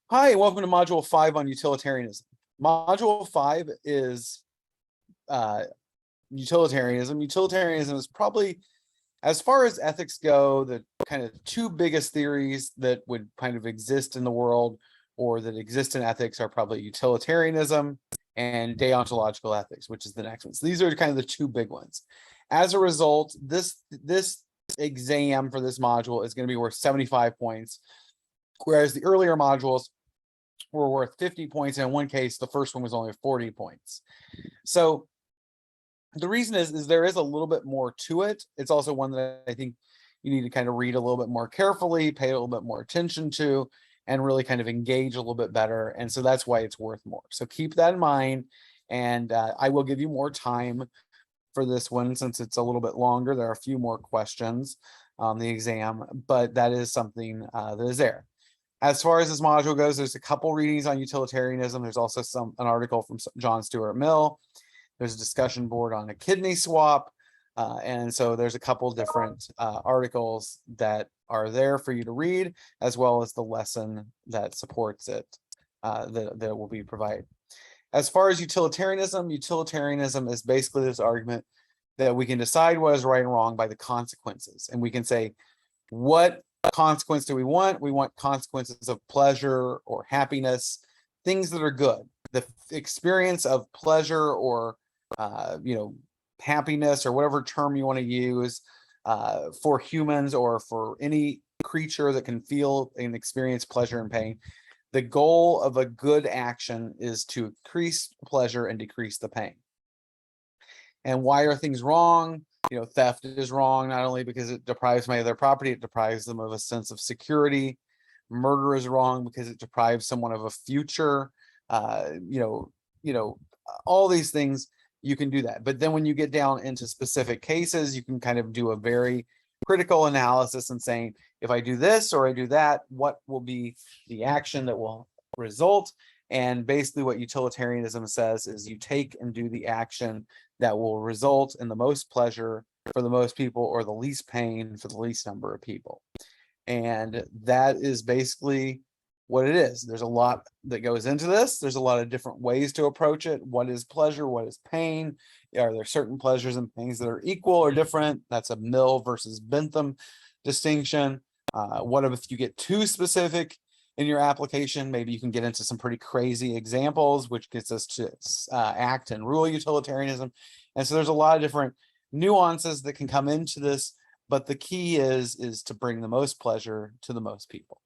Hi, and welcome to Module 5 on utilitarianism. Module 5 is utilitarianism. Utilitarianism is probably, as far as ethics go, the kind of two biggest theories that would kind of exist in the world or that exist in ethics are probably utilitarianism and deontological ethics, which is the next one. So these are kind of the two big ones. As a result, this exam for this module is going to be worth 75 points, whereas the earlier modules were worth 50 points. And in one case, the first one was only 40 points. So the reason is there is a little bit more to it. It's also one that I think you need to kind of read a little bit more carefully, pay a little bit more attention to, and really kind of engage a little bit better. And so that's why it's worth more. So keep that in mind. And I will give you more time for this one since it's a little bit longer. There are a few more questions on the exam, but that is something that is there. As far as this module goes, there's a couple readings on utilitarianism. There's also an article from John Stuart Mill. There's a discussion board on a kidney swap. And so there's a couple different articles that are there for you to read, as well as the lesson that supports it that will be provided. As far as utilitarianism is basically this argument that we can decide what is right and wrong by the consequences. And we can say, what consequence do we want? We want consequences of pleasure or happiness, things that are good. The experience of pleasure or happiness, or whatever term you want to use, for humans or for any creature that can feel and experience pleasure and pain. The goal of a good action is to increase pleasure and decrease the pain. And why are things wrong? Theft is wrong, not only because it deprives somebody of their property, it deprives them of a sense of security. Murder is wrong because it deprives someone of a future. All these things, you can do that. But then when you get down into specific cases, you can kind of do a very critical analysis and saying, if I do this or I do that, what will be the action that will result? And basically what utilitarianism says is you take and do the action that will result in the most pleasure for the most people, or the least pain for the least number of people. And that is basically what it is. There's a lot that goes into this. There's a lot of different ways to approach it. What is pleasure? What is pain? Are there certain pleasures and pains that are equal or different? That's a Mill versus Bentham distinction. What if you get too specific in your application? Maybe you can get into some pretty crazy examples, which gets us to act and rule utilitarianism. And so there's a lot of different nuances that can come into this, but the key is to bring the most pleasure to the most people.